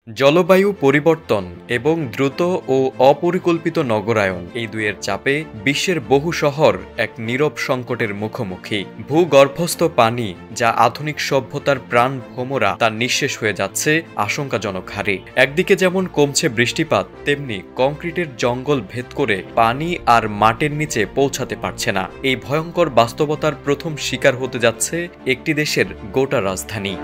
জলবায়ু পরিবর্তন এবং দ্রুত ও অপরিকল্পিত নগরায়ন এই দুইয়ের চাপে বিশ্বের বহু শহর এক নীরব সংকটের মুখোমুখি। ভূগর্ভস্থ পানি যা আধুনিক সভ্যতার প্রাণ ভোমরা তা নিঃশেষ হয়ে যাচ্ছে আশঙ্কাজনক হারে। একদিকে যেমন কমছে বৃষ্টিপাত, তেমনি কংক্রিটের জঙ্গল ভেদ করে পানি আর মাটির নিচে পৌঁছাতে পারছে না। এই ভয়ঙ্কর বাস্তবতার প্রথম শিকার হতে যাচ্ছে একটি দেশের গোটা রাজধানী।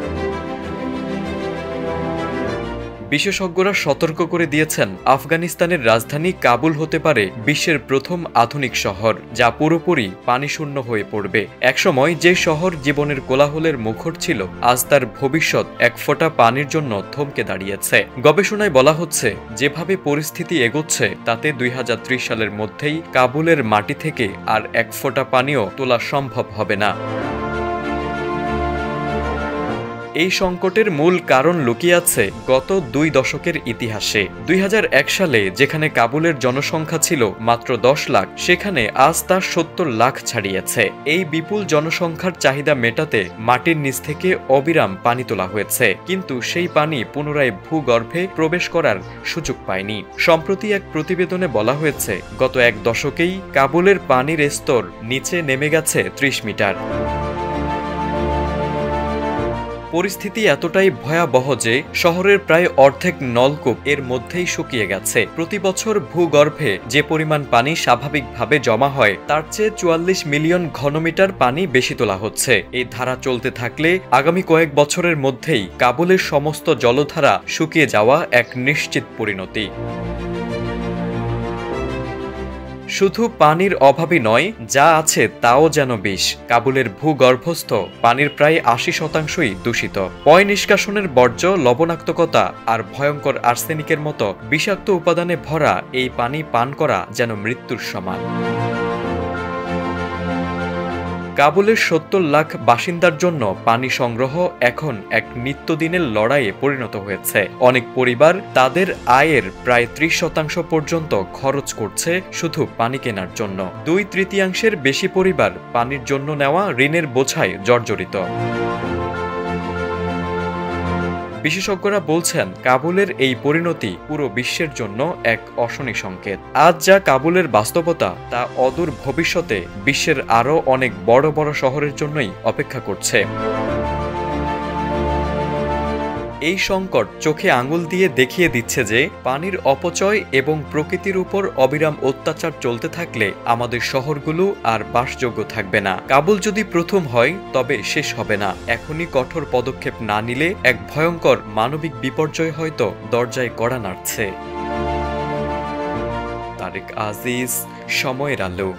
বিশেষজ্ঞরা সতর্ক করে দিয়েছেন, আফগানিস্তানের রাজধানী কাবুল হতে পারে বিশ্বের প্রথম আধুনিক শহর যা পুরোপুরি পানিশূন্য হয়ে পড়বে। একসময় যে শহর জীবনের কোলাহলের মুখর ছিল, আজ তার ভবিষ্যৎ এক ফোঁটা পানির জন্য থমকে দাঁড়িয়েছে। গবেষণায় বলা হচ্ছে, যেভাবে পরিস্থিতি এগোচ্ছে তাতে 2030 সালের মধ্যেই কাবুলের মাটি থেকে আর এক ফোঁটা পানিও তোলা সম্ভব হবে না। এই সংকটের মূল কারণ লুকিয়ে আছে গত 2 দশকের ইতিহাসে। 2001 সালে যেখানে কাবুলের জনসংখ্যা ছিল মাত্র 10 লাখ, সেখানে আজ তা 70 লাখ ছাড়িয়েছে। এই বিপুল জনসংখ্যার চাহিদা মেটাতে মাটির নিচ থেকে অবিরাম পানি তোলা হয়েছে, কিন্তু সেই পানি পুনরায় ভূগর্ভে প্রবেশ করার সুযোগ পায়নি। সম্প্রতি এক প্রতিবেদনে বলা হয়েছে, গত 1 দশকেই কাবুলের পানির স্তর নিচে নেমে গেছে 30 মিটার। পরিস্থিতি এতটাই ভয়াবহ যে শহরের প্রায় অর্ধেক নলকূপ এর মধ্যেই শুকিয়ে গেছে। প্রতি বছর ভূগর্ভে যে পরিমাণ পানি স্বাভাবিকভাবে জমা হয় তার চেয়ে 44 মিলিয়ন ঘনমিটার পানি বেশি তোলা হচ্ছে। এই ধারা চলতে থাকলে আগামী কয়েক বছরের মধ্যেই কাবুলের সমস্ত জলধারা শুকিয়ে যাওয়া এক নিশ্চিত পরিণতি। শুধু পানির অভাবই নয়, যা আছে তাও যেন বিষ। কাবুলের ভূগর্ভস্থ পানির প্রায় 80% দূষিত। পয় নিষ্কাশনের বর্জ্য, লবণাক্ততা আর ভয়ঙ্কর আর্সেনিকের মতো বিষাক্ত উপাদানে ভরা এই পানি পান করা যেন মৃত্যুর সমান। কাবুলের 70 লাখ বাসিন্দার জন্য পানি সংগ্রহ এখন এক নিত্যদিনের লড়াইয়ে পরিণত হয়েছে। অনেক পরিবার তাদের আয়ের প্রায় 30% পর্যন্ত খরচ করছে শুধু পানি কেনার জন্য। 2/3 বেশি পরিবার পানির জন্য নেওয়া ঋণের বোঝায় জর্জরিত। বিশেষজ্ঞরা বলছেন, কাবুলের এই পরিণতি পুরো বিশ্বের জন্য এক অশনি সংকেত। আজ যা কাবুলের বাস্তবতা, তা অদূর ভবিষ্যতে বিশ্বের আরও অনেক বড় বড় শহরের জন্যই অপেক্ষা করছে। এই সংকট চোখে আঙুল দিয়ে দেখিয়ে দিচ্ছে যে পানির অপচয় এবং প্রকৃতির উপর অবিরাম অত্যাচার চলতে থাকলে আমাদের শহরগুলো আর বাসযোগ্য থাকবে না। কাবুল যদি প্রথম হয়, তবে শেষ হবে না। এখনই কঠোর পদক্ষেপ না নিলে এক ভয়ঙ্কর মানবিক বিপর্যয় হয়তো দরজায় কড়া নাড়ছে। তারেক আজিজ, সময়ের আলো।